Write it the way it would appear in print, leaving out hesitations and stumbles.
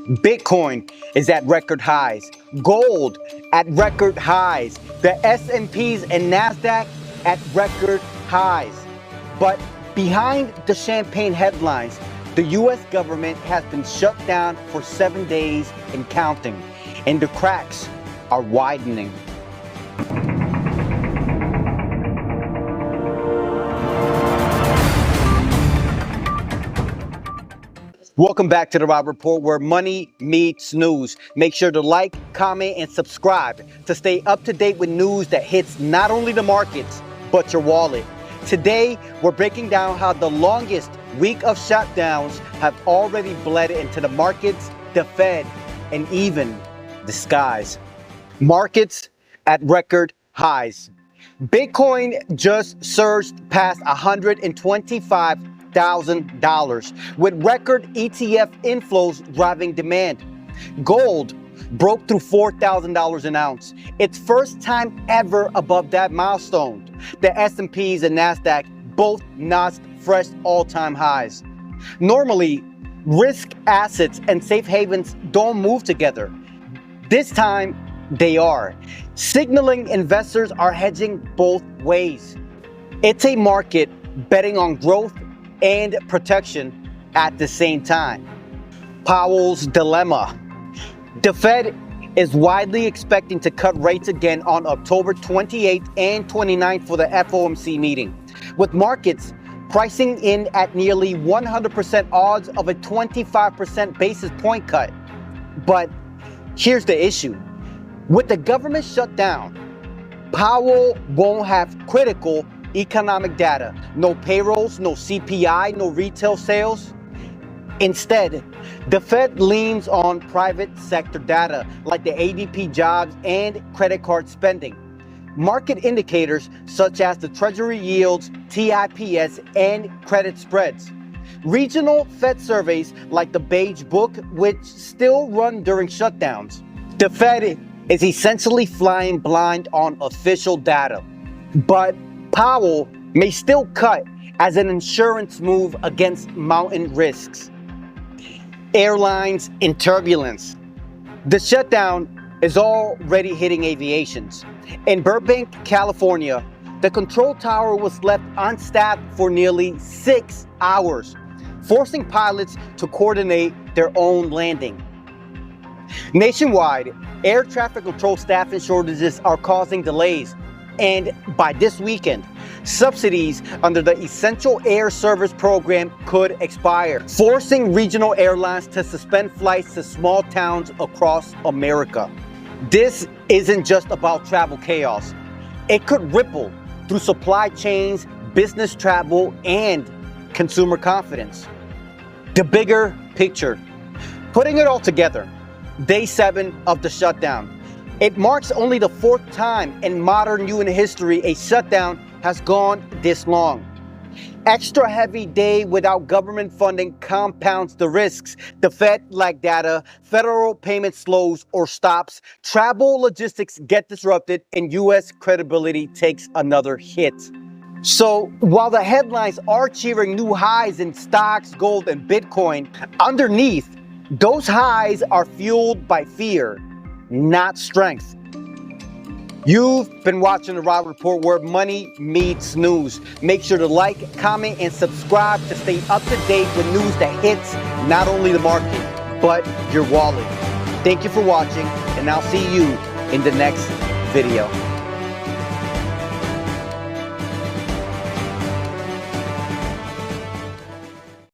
Bitcoin is at record highs. Gold at record highs. The S&Ps and Nasdaq at record highs. But behind the champagne headlines, the U.S. government has been shut down for 7 days and counting, and the cracks are widening. Welcome back to the Rob Report, where money meets news. Make sure to like, comment, and subscribe to stay up to date with news that hits not only the markets, but your wallet. Today, we're breaking down how the longest week of shutdowns have already bled into the markets, the Fed, and even the skies. Markets at record highs. Bitcoin just surged past $125,000 with record ETF inflows driving demand. Gold broke through $4,000 an ounce, its first time ever above that milestone. The S&Ps and Nasdaq both notched fresh all-time highs. Normally, risk assets and safe havens don't move together. This time, they are, signaling investors are hedging both ways. It's a market betting on growth and protection at the same time. Powell's dilemma. The Fed is widely expecting to cut rates again on October 28th and 29th for the FOMC meeting, with markets pricing in at nearly 100% odds of a 25% basis point cut. But here's the issue. With the government shut down, Powell won't have critical economic data. No payrolls, no CPI, no retail sales. Instead, the Fed leans on private sector data like the ADP jobs and credit card spending. Market indicators such as the Treasury yields, TIPS, and credit spreads. Regional Fed surveys like the Beige Book, which still run during shutdowns. The Fed is essentially flying blind on official data. But Powell may still cut as an insurance move against mountain risks. Airlines in turbulence. The shutdown is already hitting aviations. In Burbank, California, the control tower was left unstaffed for nearly 6 hours, forcing pilots to coordinate their own landing. Nationwide, air traffic control staffing shortages are causing delays, and by this weekend, subsidies under the Essential Air Service program could expire, forcing regional airlines to suspend flights to small towns across America. This isn't just about travel chaos. It could ripple through supply chains, business travel, and consumer confidence. The bigger picture. Putting it all together, day 7 of the shutdown. It marks only the 4th time in modern UN history a shutdown has gone this long. Extra heavy day without government funding compounds the risks. The Fed lack data, federal payment slows or stops, travel logistics get disrupted, and U.S. credibility takes another hit. So while the headlines are cheering new highs in stocks, gold, and Bitcoin, underneath, those highs are fueled by fear, not strength. You've been watching the Rob Report, where money meets news. Make sure to like, comment, and subscribe to stay up to date with news that hits not only the market, but your wallet. Thank you for watching, and I'll see you in the next video.